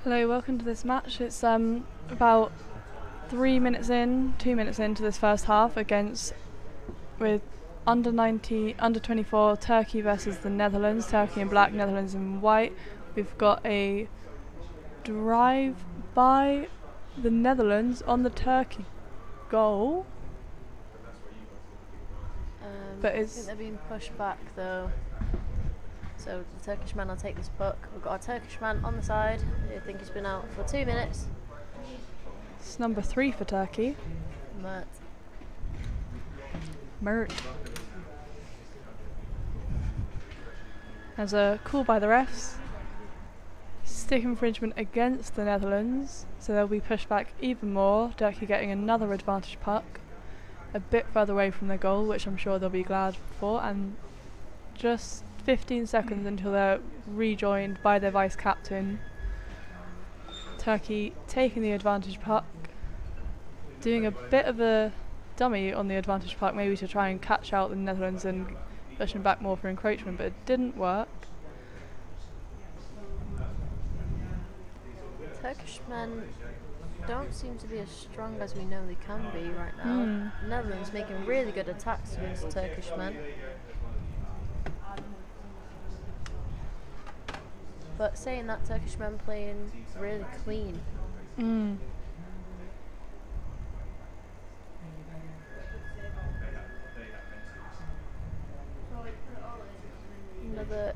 Hello, welcome to this match. It's about 2 minutes into this first half with under 24 Turkey versus the Netherlands. Turkey in black, Netherlands in white. We've got a drive by the Netherlands on the Turkey goal. I think they're being pushed back though. So the Turkish man will take this puck. We've got a Turkish man on the side. I think he's been out for 2 minutes. It's number 3 for Turkey. Mert. There's a call by the refs. Stick infringement against the Netherlands, so they'll be pushed back even more. Turkey getting another advantage puck a bit further away from their goal, which I'm sure they'll be glad for, and just 15 seconds until they're rejoined by their vice captain. Turkey taking the advantage puck, doing a bit of a dummy on the advantage puck, maybe to try and catch out the Netherlands and push them back more for encroachment, but it didn't work. Turkish men don't seem to be as strong as we know they can be right now. Netherlands making really good attacks against Turkish men. But saying that, Turkish men playing really clean. Another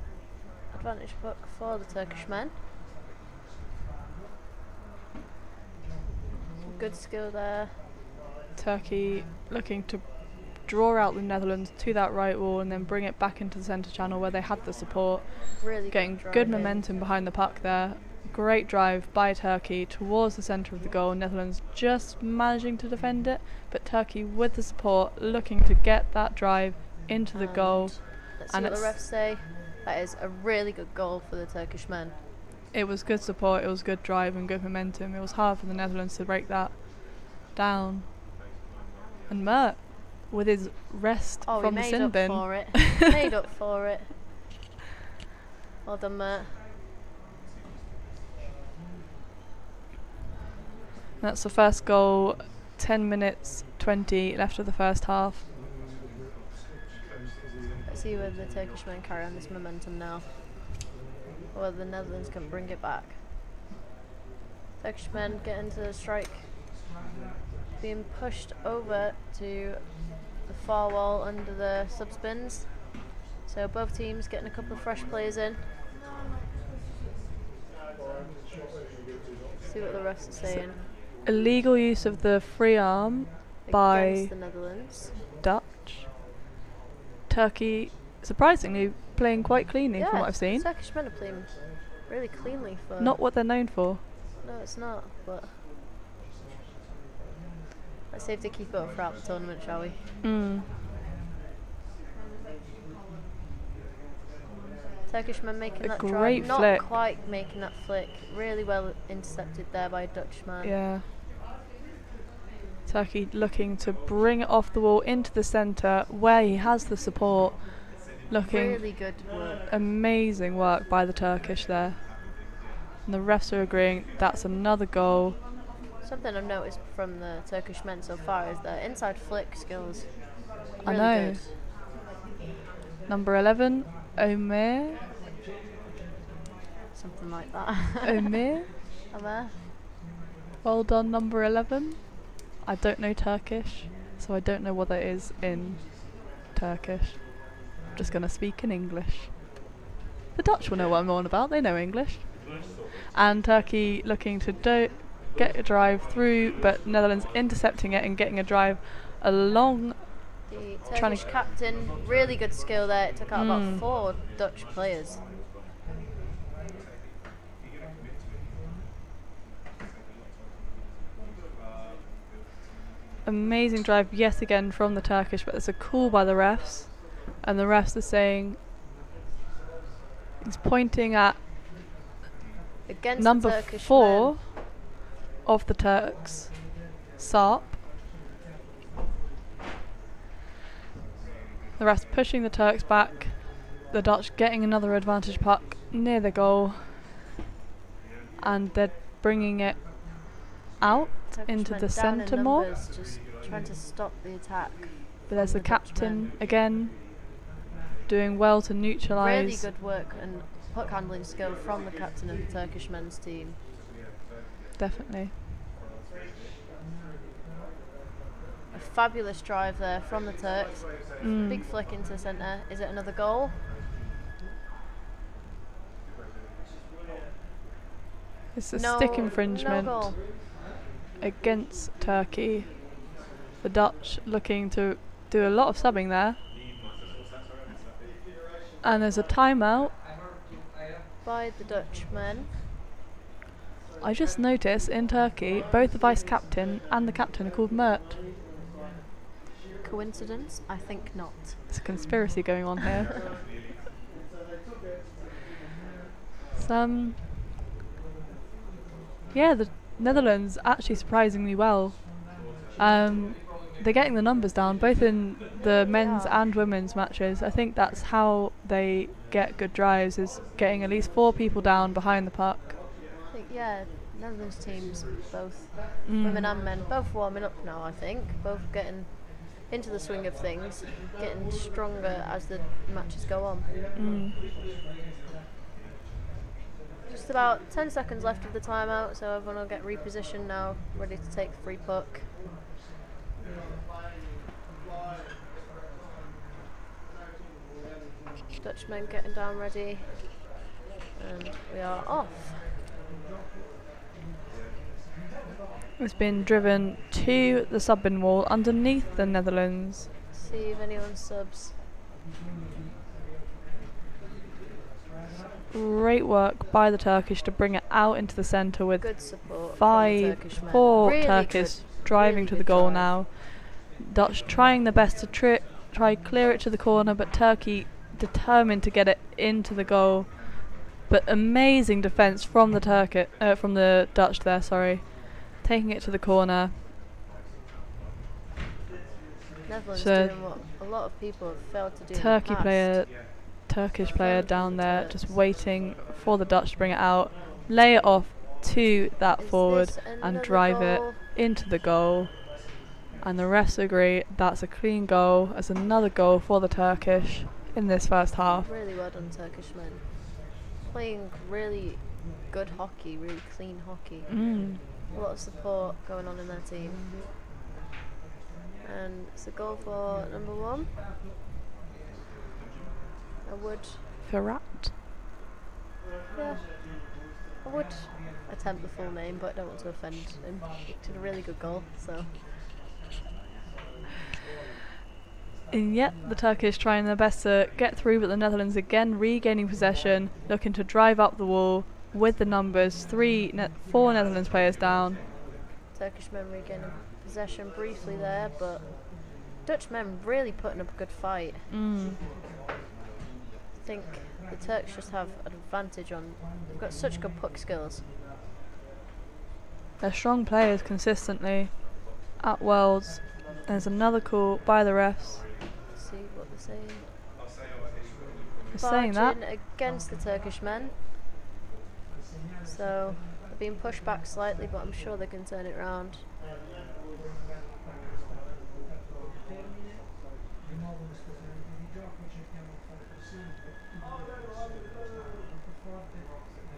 advantage puck for the Turkish men. Some good skill there. Turkey looking to draw out the Netherlands to that right wall and then bring it back into the centre channel where they had the support. Really getting good momentum behind the puck there. Great drive by Turkey towards the centre of the goal. Netherlands just managing to defend it, but Turkey with the support looking to get that drive into the goal. Let's see what the refs say. That is a really good goal for the Turkish men. It was good support, it was good drive and good momentum. It was hard for the Netherlands to break that down. And Mert, with his rest from the sin bin. Made up for it. Well done, Mert. That's the first goal, 10 minutes 20 left of the first half. Let's see whether the Turkish men carry on this momentum now, or whether the Netherlands can bring it back. Turkish men get into the strike, being pushed over to the far wall under the sub-spins. So both teams getting a couple of fresh players in. See what the refs are saying. So illegal use of the free arm by the Netherlands. Dutch. Turkey, surprisingly, playing quite cleanly from what I've seen. Turkish men are playing really cleanly for... Not what they're known for. No, it's not, but... Let's see if they keep it up throughout the tournament, shall we? Turkish men making that great drive, flick. Not quite making that flick. Really well intercepted there by a Dutchman. Yeah. Turkey looking to bring it off the wall into the centre where he has the support. Looking really good work. Amazing work by the Turkish there. And the refs are agreeing that's another goal. Something I've noticed from the Turkish men so far is their inside flick skills. Really I know. Good. Number 11, Ömer. Something like that. Ömer. Ömer. Well done, number 11. I don't know Turkish, so I don't know what that is in Turkish. I'm just going to speak in English. The Dutch will know what I'm on about, they know English. And Turkey looking to get a drive through, but Netherlands intercepting it and getting a drive along. The Turkish captain, really good skill there. It took out about 4 Dutch players. Amazing drive yet again from the Turkish, but there's a call by the refs, and the refs are saying, he's pointing at against number 4 of the Turks, Sarp. The refs pushing the Turks back, the Dutch getting another advantage puck near the goal, and they're bringing it out into the centre more. Just trying to stop the attack. But there's the captain again, doing well to neutralise. Really good work and puck handling skill from the captain of the Turkish men's team. Definitely. A fabulous drive there from the Turks. Big flick into the centre. Is it another goal? It's a stick infringement no goal. Against Turkey. The Dutch looking to do a lot of subbing there. And there's a timeout. By the Dutchmen. I just noticed in Turkey, both the vice-captain and the captain are called Mert. Coincidence? I think not. There's a conspiracy going on here. Yeah, the Netherlands actually surprisingly well. They're getting the numbers down, both in the men's and women's matches. I think that's how they get good drives, is getting at least 4 people down behind the puck. I think, yeah, Netherlands teams, both women and men, both warming up now, I think. Both getting into the swing of things, getting stronger as the matches go on. Just about 10 seconds left of the timeout, so everyone will get repositioned now, ready to take the free puck. Dutchmen getting down ready, and we are off. It's been driven to the sub-in wall underneath the Netherlands. See if anyone subs. Great work by the Turkish to bring it out into the centre with good support 4 really Turkish driving to the goal now. Dutch trying their best to try clear it to the corner, but Turkey determined to get it into the goal. But amazing defence from the Dutch there, taking it to the corner. Netherlands doing what a lot of people have failed to do. Turkish player down there, just waiting for the Dutch to bring it out, lay it off to that forward and drive it into the goal. And the refs agree that's a clean goal. As another goal for the Turkish in this first half. Really well done, Turkish men. Playing really good hockey, really clean hockey. A lot of support going on in their team. And it's a goal for number 1. I would... Ferrat? Yeah. I would attempt the full name, but I don't want to offend him. He did a really good goal, so... And yet the Turkish trying their best to get through, but the Netherlands again regaining possession, looking to drive up the wall with the numbers. 4 Netherlands players down. Turkish men regaining possession briefly there, but Dutch men really putting up a good fight. I think the Turks just have an advantage on. They've got such good puck skills. They're strong players consistently at Worlds. There's another call by the refs. Let's see what they're saying. They're saying that against the Turkish men. So they're being pushed back slightly, but I'm sure they can turn it around.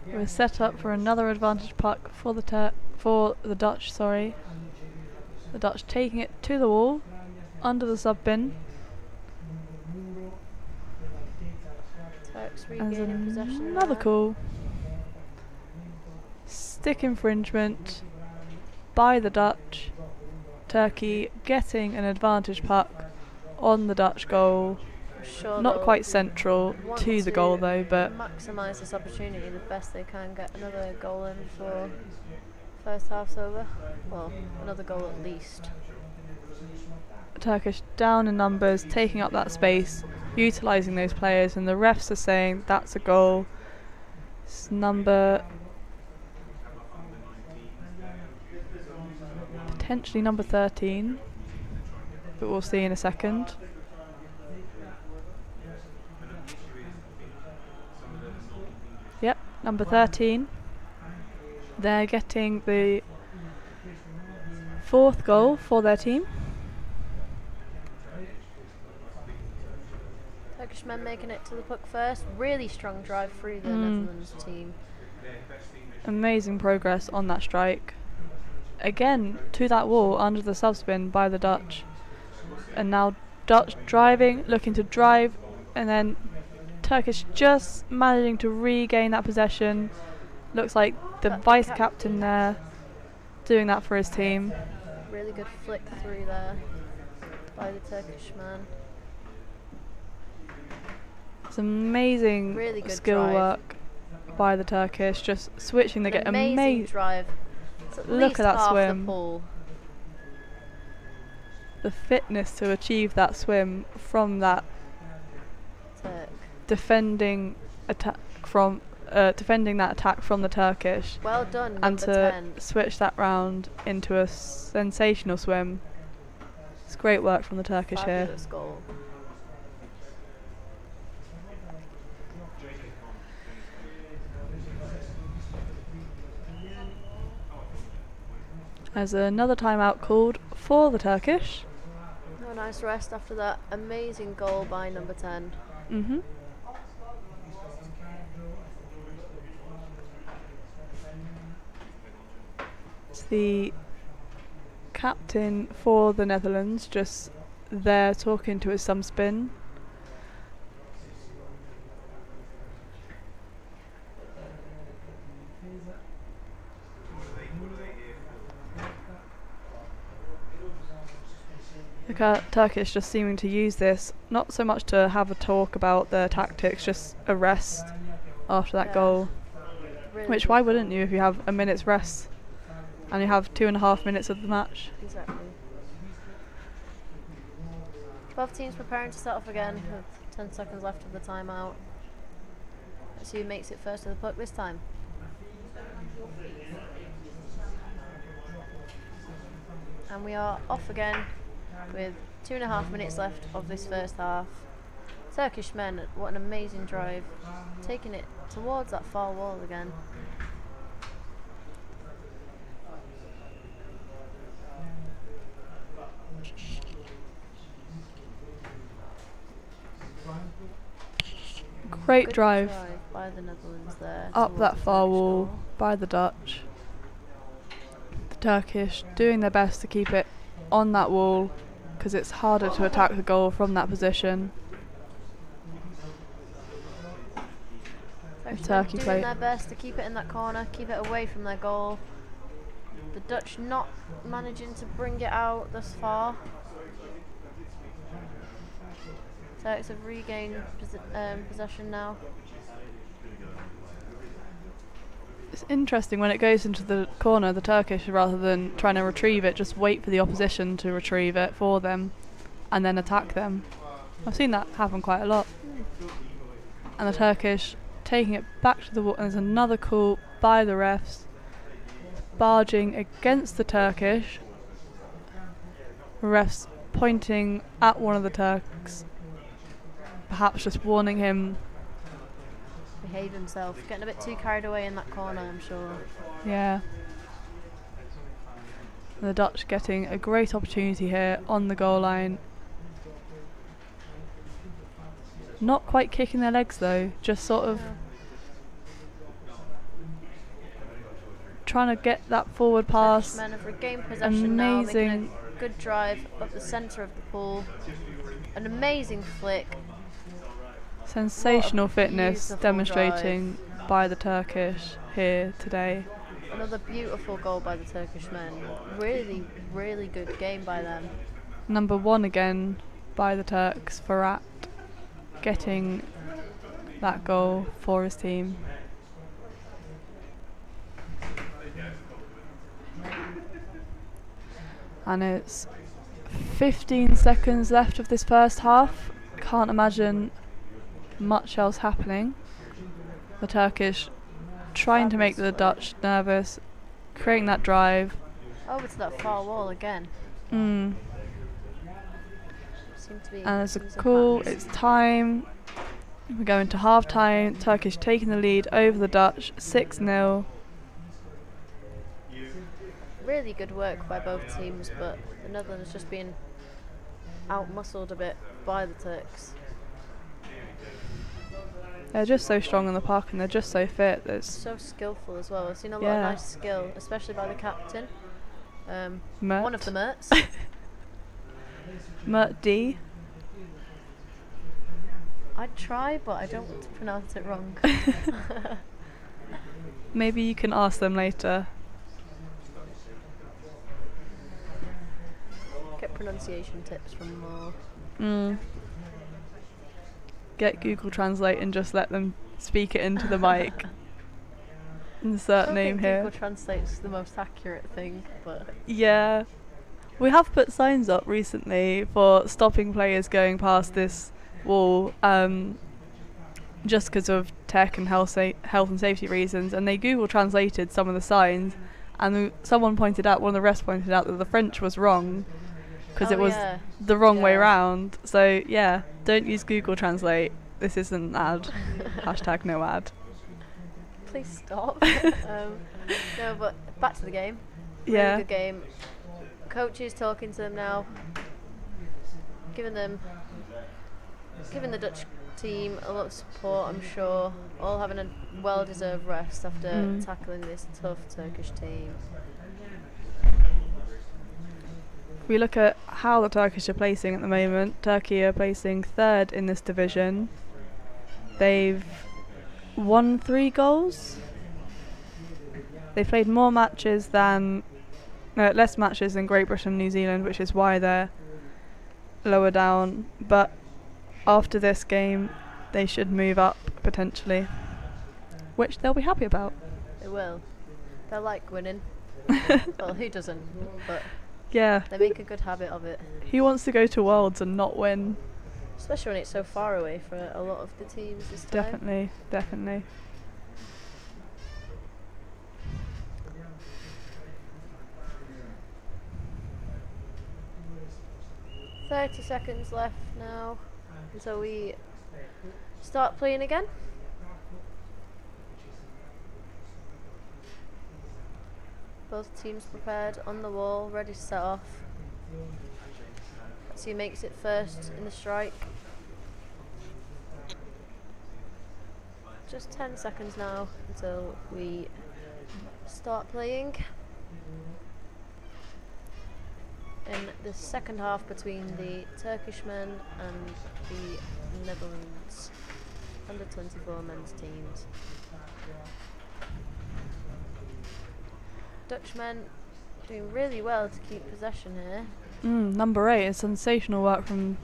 We're set up for another advantage puck for the Dutch. The Dutch taking it to the wall under the sub bin. Turks And regaining possession. another call. Stick infringement by the Dutch. Turkey getting an advantage puck on the Dutch goal. Sure, not quite central to the goal though, but maximise this opportunity the best they can, get another goal in for first half's over. Well, another goal at least. Turkish down in numbers, taking up that space, utilising those players, and the refs are saying that's a goal. It's potentially number 13, but we'll see in a second. Yep, number 13. They're getting the 4th goal for their team. Turkish men making it to the puck first. Really strong drive through the Netherlands team. Amazing progress on that strike. Again, to that wall under the subspin by the Dutch. And now Dutch driving, looking to drive, and then Turkish just managing to regain that possession. Looks like the vice captain there doing that for his team. Really good flick through there by the Turkish man. It's amazing Really good skill drive. work by the Turkish, just switching. They get amazing drive. Look at that half swim. The pool. The fitness to achieve that swim from that Turk. defending attack from defending that attack from the Turkish. Well done, and number to 10. switch that round into a sensational swim. It's great work from the Turkish Fabulous here. goal. There's another timeout called for the Turkish. Oh, nice rest after that amazing goal by number 10. It's the captain for the Netherlands just there talking to his subspin. The Turkish just seeming to use this not so much to have a talk about their tactics, just a rest after that goal. Really Which, why wouldn't you if you have a minute's rest and you have 2.5 minutes of the match? Exactly. Both teams preparing to set off again with 10 seconds left of the timeout. Let's see who makes it first to the puck this time. And we are off again with 2.5 minutes left of this first half. Turkish men, what an amazing drive. Taking it towards that far wall again. Great Good drive by the Netherlands there. up that towards the far Turkish wall goal. by the Dutch. The Turkish doing their best to keep it on that wall because it's harder to attack the goal from that position. Turkey doing their best to keep it in that corner, keep it away from their goal. The Dutch not managing to bring it out thus far. Turks have regained possession now. It's interesting when it goes into the corner, the Turkish, rather than trying to retrieve it, just wait for the opposition to retrieve it for them and then attack them. I've seen that happen quite a lot. And the Turkish taking it back to the wall, and there's another call by the refs, barging against the Turkish. Refs pointing at one of the Turks, perhaps just warning him. Behave himself, getting a bit too carried away in that corner, I'm sure. Yeah. And the Dutch getting a great opportunity here on the goal line. Not quite kicking their legs though, just sort of trying to get that forward pass. Men have regained possession now, Amazing. making a good drive up the centre of the pool. An amazing flick. Sensational fitness beautiful demonstrating by the Turkish here today. Another beautiful goal by the Turkish men. Really, really good game by them. Number 1 again by the Turks, Ferhat, getting that goal for his team. And it's 15 seconds left of this first half. Can't imagine much else happening. The Turkish trying to make the Dutch nervous, creating that drive. Over to that far wall again. And it's a seems call, patterns. it's time. We're going to half time. Turkish taking the lead over the Dutch 6-0. really good work by both teams, but the Netherlands just being out-muscled a bit by the Turks. They're just so strong in the park and they're just so fit. There's So skillful as well. I've seen a lot of nice skill, especially by the captain. One of the Merts. Mert D. I'd try, but I don't want to pronounce it wrong. Maybe you can ask them later. Get pronunciation tips from them all. Get Google Translate and just let them speak it into the mic. Insert name here. Google Translate's the most accurate thing, but yeah. We have put signs up recently for stopping players going past this wall, just because of tech and health and safety reasons, and they Google translated some of the signs, and someone pointed out, one of the refs pointed out that the French was wrong because it was the wrong way round. So yeah, don't use Google Translate. This isn't an ad. Hashtag no ad. Please stop. No, but back to the game. Really good game. Coach is talking to them now, giving the Dutch team a lot of support, I'm sure, all having a well-deserved rest after tackling this tough Turkish team. If we look at how the Turkish are placing at the moment, Turkey are placing 3rd in this division. They've won 3 goals. They've played more matches than less matches than Great Britain and New Zealand, which is why they're lower down, but after this game they should move up potentially, which they'll be happy about. They will. They like winning. Well, who doesn't? But yeah, they make a good habit of it. Who wants to go to Worlds and not win? Especially when it's so far away for a lot of the teams this time. Definitely, definitely. "30 seconds left now until we start playing again." Both teams prepared on the wall, ready to set off. Let's see who makes it first in the strike. Just 10 seconds now until we start playing. In the second half between the Turkish men and the Netherlands under 24 men's teams. Dutch men doing really well to keep possession here. Number 8 is sensational work from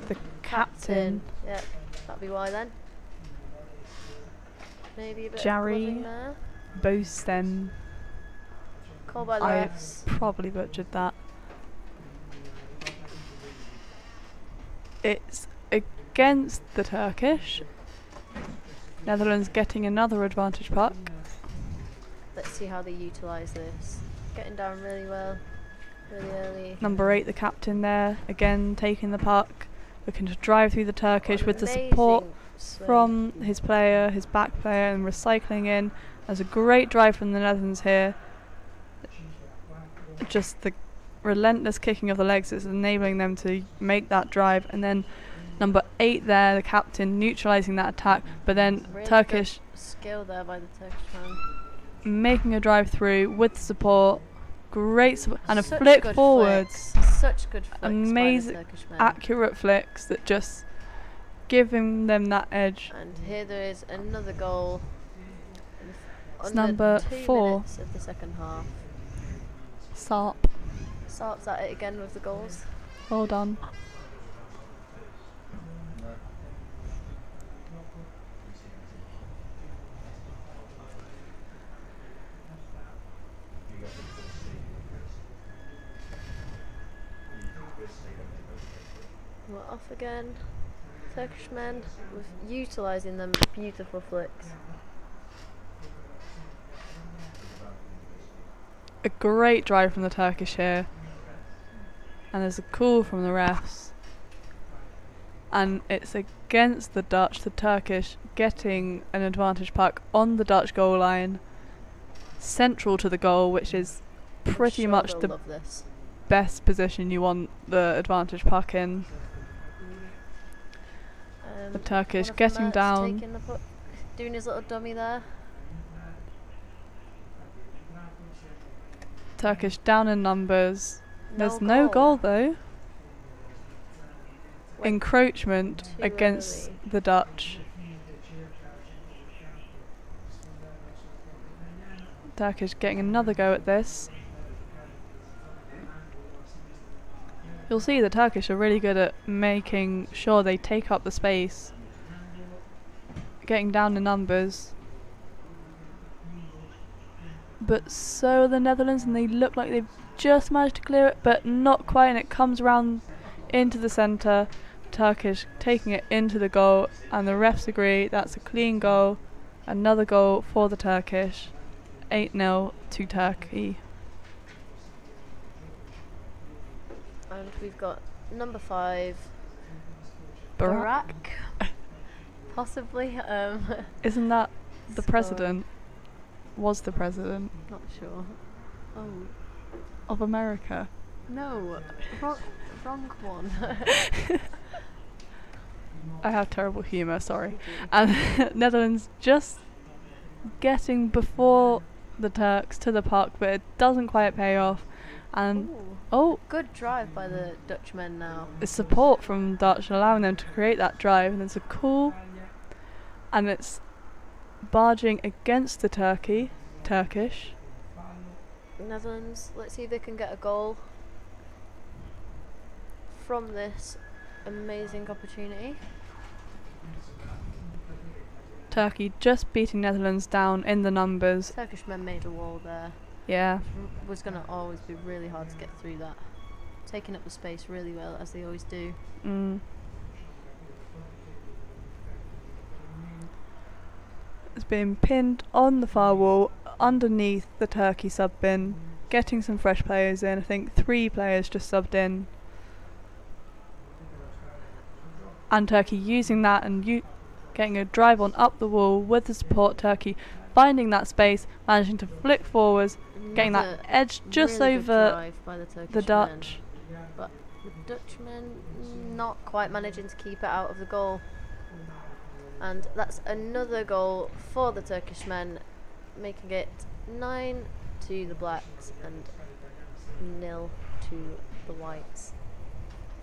the captain. Yeah, that'll be why then. Maybe a bit Jerry of there. Bosten. Called by the refs. Probably butchered that. It's against the Turkish. Netherlands getting another advantage puck. Let's see how they utilise this. Getting down really well, really early. Number 8, the captain there, again taking the puck, looking to drive through the Turkish with the support from his player, his back player, and recycling in. There's a great drive from the Netherlands here. Just the relentless kicking of the legs is enabling them to make that drive, and then number 8 there, the captain, neutralising that attack, but then really Turkish skill there by the Turkish man, making a drive through with support, great support, and such a flick good forwards. Flicks. Such good flicks Amazing, by the Turkish men. accurate flicks that just giving them that edge. And here there is another goal. It's number 2 4. minutes of the second half. Sarp. Sarp's at it again with the goals. Well done. We're off again. Turkish men with utilising them beautiful flicks. A great drive from the Turkish here, and there's a call from the refs, and it's against the Dutch. The Turkish getting an advantage puck on the Dutch goal line, central to the goal, which is pretty sure much they'll the love this. best position you want the advantage puck in. The Turkish one of getting Mert's down. taking the puck, doing his little dummy there. Turkish down in numbers. There's no goal though. Went Encroachment too against early. the Dutch. Turkish getting another go at this. You'll see the Turkish are really good at making sure they take up the space, getting down in numbers. But so are the Netherlands, and they look like they've just managed to clear it, but not quite, and it comes round into the centre. Turkish taking it into the goal, and the refs agree that's a clean goal. Another goal for the Turkish. 8-0 to Turkey. And we've got number 5, Barack. Possibly. Isn't that the Scored. president? Was the president Not sure. Oh of America? no, wrong one. I have terrible humour, sorry. And Netherlands just getting before the Turks to the puck, but it doesn't quite pay off. And Ooh, good drive by the Dutchmen now. it's support from Dutch allowing them to create that drive, and it's a cool, and it's barging against the Turkish. Netherlands, let's see if they can get a goal from this amazing opportunity. Turkey just beating Netherlands down in the numbers. Turkish men made a wall there. Yeah. Was going to always be really hard to get through that. Taking up the space really well, as they always do. It's been pinned on the far wall underneath the Turkey sub bin, getting some fresh players in. I think 3 players just subbed in. And Turkey using that and getting a drive on up the wall with the support. Turkey finding that space, managing to flick forwards, getting that edge just really good over drive by the Dutch. But the Dutchmen not quite managing to keep it out of the goal. And that's another goal for the Turkish men, making it 9 to the Blacks and 0 to the Whites.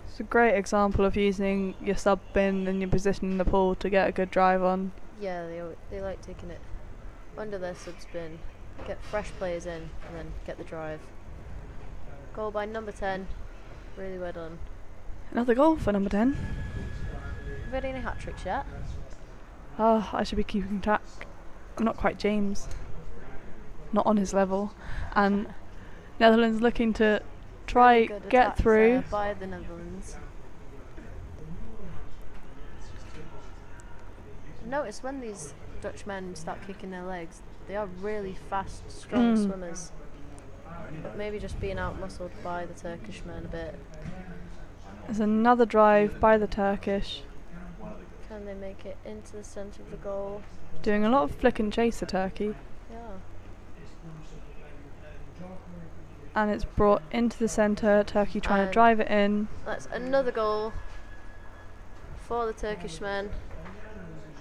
It's a great example of using your sub bin and your position in the pool to get a good drive on. Yeah, they like taking it under their sub spin, get fresh players in, and then get the drive. Goal by number 10, really well done. Another goal for number 10. Have you had any hat tricks yet? Oh, I should be keeping track. I'm not quite James. Not on his level. And Netherlands looking to try Really good get attacks through. there by the Netherlands. Notice when these Dutch men start kicking their legs, they are really fast, strong swimmers. But maybe just being out-muscled by the Turkish men a bit. There's another drive by the Turkish. Can they make it into the centre of the goal? Doing a lot of flick and chase, the Turkey. Yeah. And it's brought into the centre. Turkey trying to And drive it in. That's another goal for the Turkish men.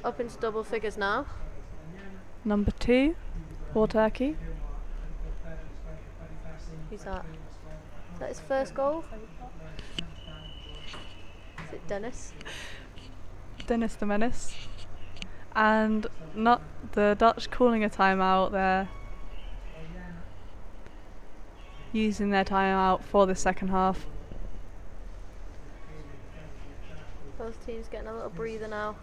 Up into double figures now. Number 2 for Turkey. Who's that? Is that his first goal? Is it Dennis? Dennis the Menace. And not the Dutch calling a timeout there. Using their timeout for the second half. Both teams getting a little breather now.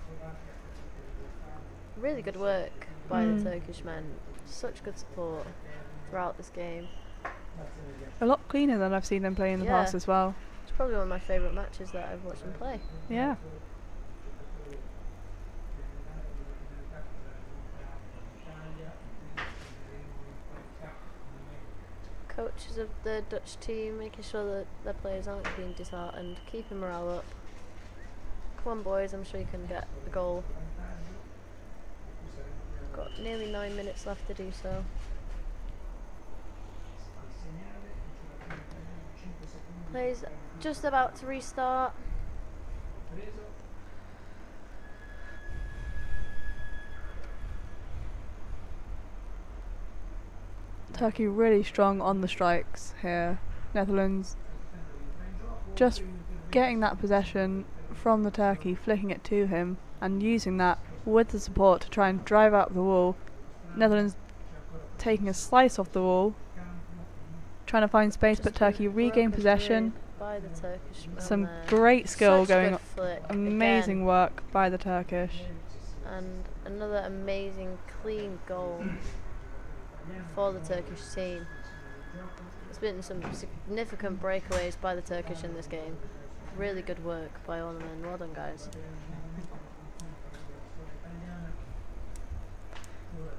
Really good work by the Turkish men. Such good support throughout this game. A lot cleaner than I've seen them play in the past as well. It's probably one of my favourite matches that I've watched them play. Yeah. Coaches of the Dutch team making sure that their players aren't being disheartened, keeping morale up. Come on boys, I'm sure you can get a goal. Got nearly 9 minutes left to do so. Play's just about to restart. Turkey really strong on the strikes here. Netherlands just getting that possession from the Turkey, flicking it to him and using that with the support to try and drive out the wall. Netherlands taking a slice off the wall, trying to find space, but Turkey regain possession. By the Turkish Some great skill going on. Flick Amazing again. work by the Turkish. And another amazing clean goal for the Turkish team. There's been some significant breakaways by the Turkish in this game. Really good work by all the men. Well done, guys.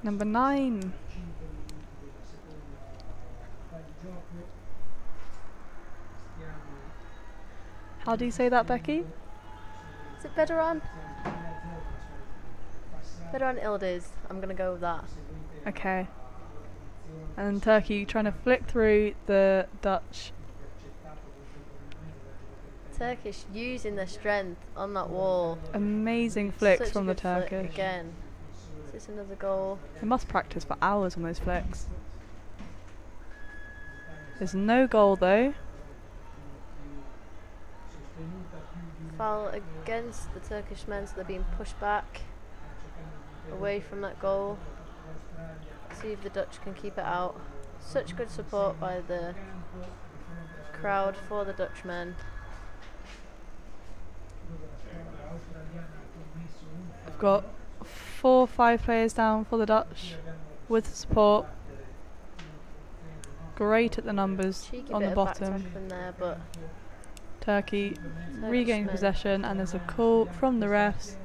Number 9. How do you say that, Becky? Is it Bedoran? Bedoran Ildiz. I'm going to go with that. Okay. And Turkey trying to flick through the Dutch. Turkish using their strength on that wall. Amazing flicks Such from a the good flick Turkish. again. Is this another goal? They must practice for hours on those flicks. There's no goal though. Foul against the Turkish men, so they're being pushed back away from that goal. See if the Dutch can keep it out. Such good support by the crowd for the Dutchmen. We've got 4 or 5 players down for the Dutch with support. Great at the numbers Cheeky on bit the of bottom. back tackling there, but Turkey regaining men. possession, and there's a call from the refs.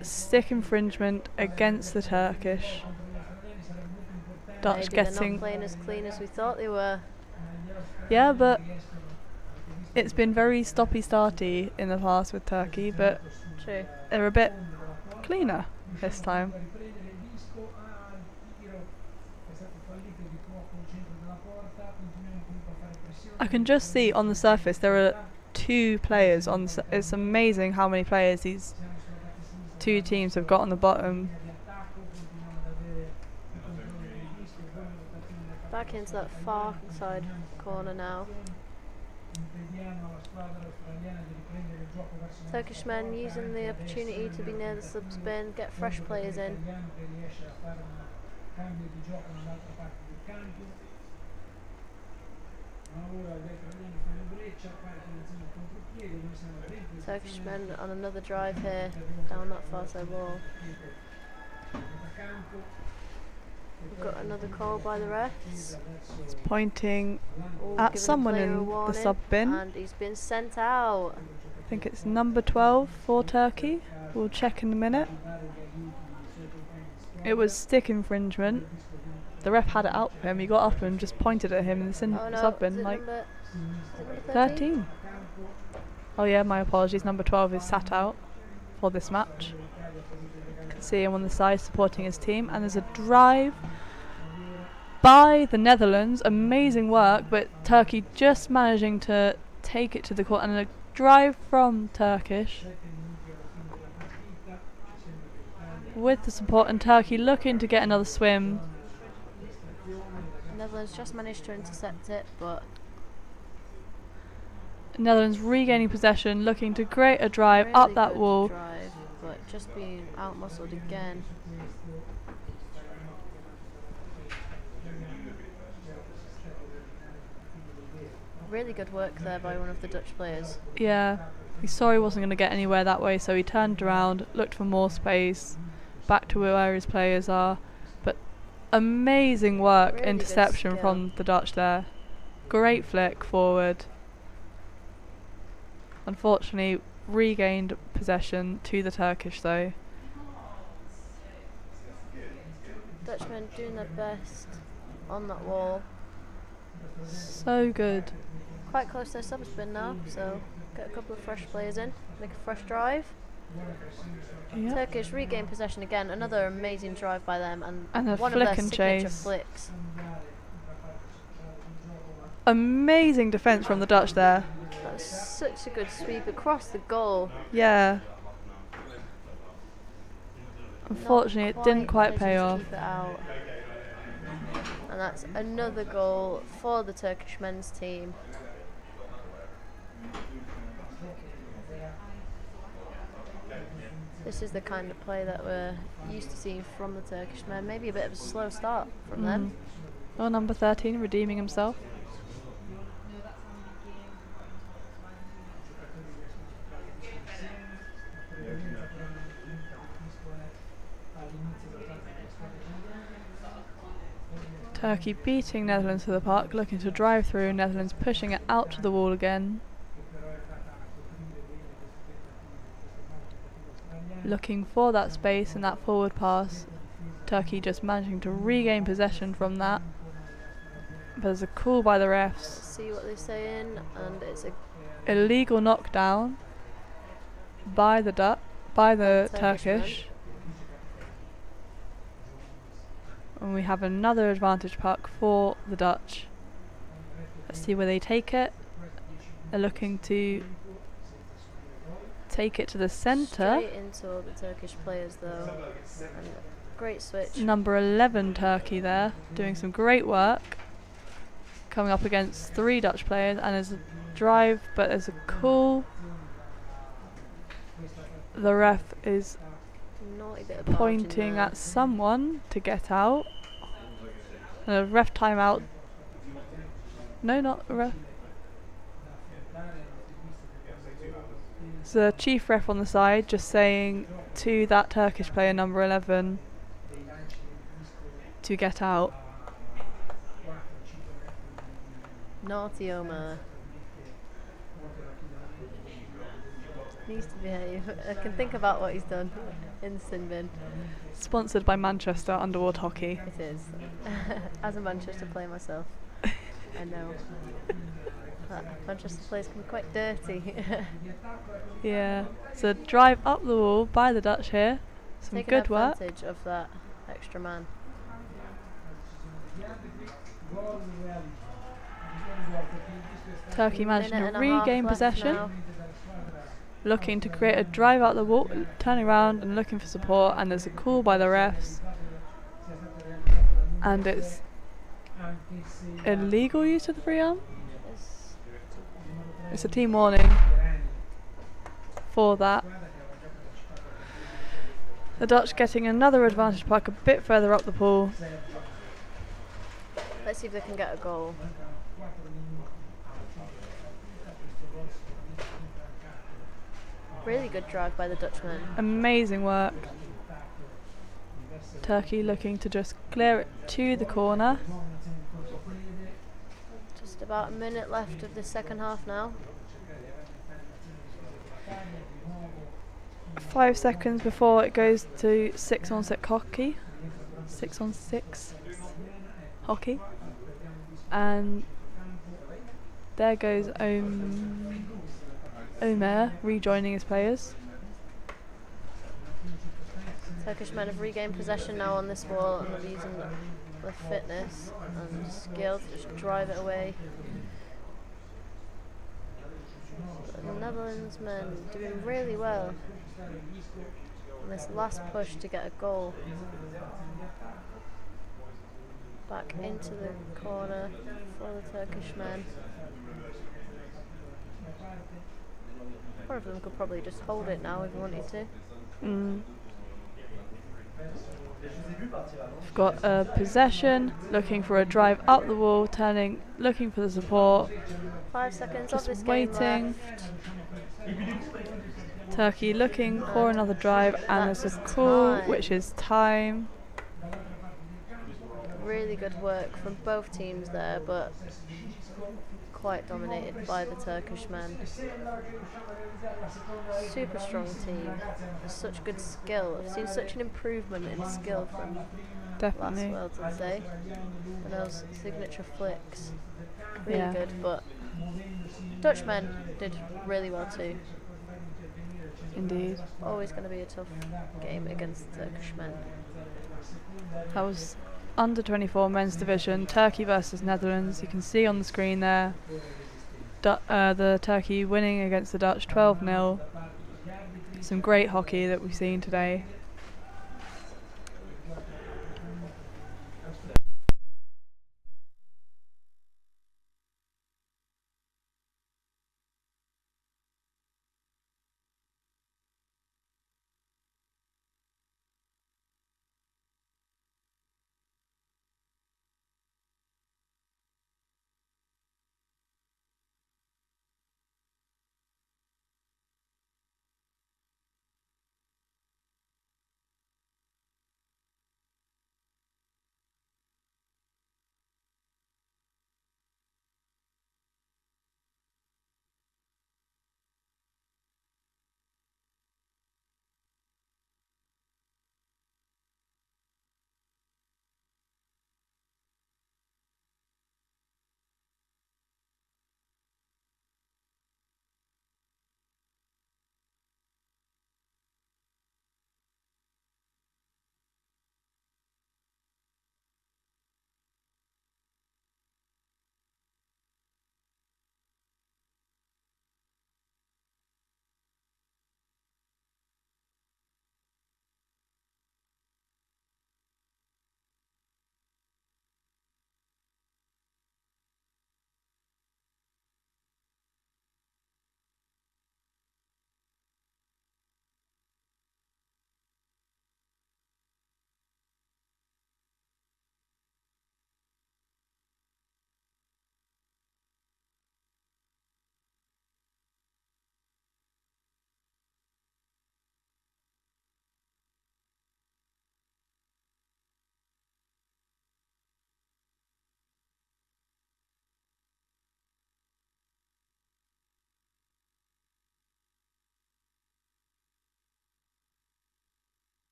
Stick infringement against the Turkish. Dutch maybe they're getting, not playing as clean as we thought they were. yeah, but it's been very stoppy-starty in the past with Turkey, but True. they're a bit cleaner this time. I can just see on the surface there are 2 players on. It's amazing how many players these 2 teams have got on the bottom. Back into that far side corner now. Turkish men using the opportunity to be near the sub spin, get fresh players in. Turkish men on another drive here, down that far side wall. We've got another call by the refs. It's pointing Ooh, at giving someone a player in a the warning, sub bin. and he's been sent out. I think it's number 12 for Turkey. We'll check in a minute. It was stick infringement. The ref had it out for him. He got up and just pointed at him in the Oh no, sub is bin it like number 13. Oh yeah, my apologies. Number 12 is sat out for this match. You can see him on the side supporting his team, and there's a drive by the Netherlands. Amazing work, but Turkey just managing to take it to the court, and a drive from Turkish with the support, and Turkey looking to get another swim. Netherlands just managed to intercept it, but Netherlands regaining possession, looking to create a drive really up that good wall. drive, but just being out-muscled again. Really good work there by one of the Dutch players. Yeah, he saw he wasn't going to get anywhere that way, so he turned around, looked for more space, back to where his players are. But amazing work, Really good interception skill. from the Dutch there. Great flick forward. Unfortunately, regained possession to the Turkish though. Dutchmen doing their best on that wall. So good. Quite close to their sub spin now, so get a couple of fresh players in, make a fresh drive. Yep. Turkish regain possession again, another amazing drive by them, and And a one of flick their and signature chase. flicks. Amazing defence from the Dutch there. That's such a good sweep across the goal. Yeah. Unfortunately, it didn't quite pay managing to off. keep it out. And that's another goal for the Turkish men's team. This is the kind of play that we're used to seeing from the Turkish men. Maybe a bit of a slow start from them. Oh, number 13 redeeming himself. Turkey beating Netherlands to the park, looking to drive through, Netherlands pushing it out to the wall again. Looking for that space and that forward pass. Turkey just managing to regain possession from that. There's a call by the refs. Let's see what they're saying, and it's a illegal knockdown by the Turkish. And we have another advantage puck for the Dutch. Let's see where they take it. They're looking to take it to the centre. Straight into all the Turkish players though. And a great switch. Number 11 Turkey there, doing some great work. Coming up against 3 Dutch players, and there's a drive, but there's a call. The ref is Naughty bit of pointing there. at someone to get out. And a ref timeout. No, not a ref. It's the chief ref on the side just saying to that Turkish player, number 11, to get out. Naughty Omar. Needs to behave. I can think about what he's done in the sin bin. Sponsored by Manchester Underwater Hockey. It is. As a Manchester player myself, I know that Manchester players can be quite dirty. Yeah. So drive up the wall by the Dutch here. Some Taking good work. advantage of that extra man. Turkey managing Minute to and a half regain left possession. now. Looking to create a drive out the wall, turning around and looking for support, and there's a call by the refs. And it's illegal use of the free arm. It's a team warning for that. The Dutch getting another advantage puck a bit further up the pool. Let's see if they can get a goal. Really good drive by the Dutchman. Amazing work. Turkey looking to just clear it to the corner. Just about a minute left of the second half now. 5 seconds before it goes to 6-on-6 hockey. 6-on-6 hockey. And there goes Omer rejoining his players. Turkish men have regained possession now on this wall, and they're using the fitness and skill to just drive it away. But the Netherlands men doing really well in this last push to get a goal. Back into the corner for the Turkish men. One of them could probably just hold it now if he wanted to. We've got a possession, looking for a drive up the wall, turning, looking for the support. 5 seconds Just of this game waiting. left. Turkey looking for another drive, and there's a That's call, time. which is time. Really good work from both teams there, but quite dominated by the Turkish men. Super strong team. Such good skill. I've seen such an improvement in skill from last Definitely. Worlds, I'd say. And those signature flicks. Really Yeah. good, but Dutchmen did really well too. Indeed. Always going to be a tough game against the Turkish men. That was under 24 men's division, Turkey versus Netherlands. You can see on the screen there the Turkey winning against the Dutch 12-0. Some great hockey that we've seen today.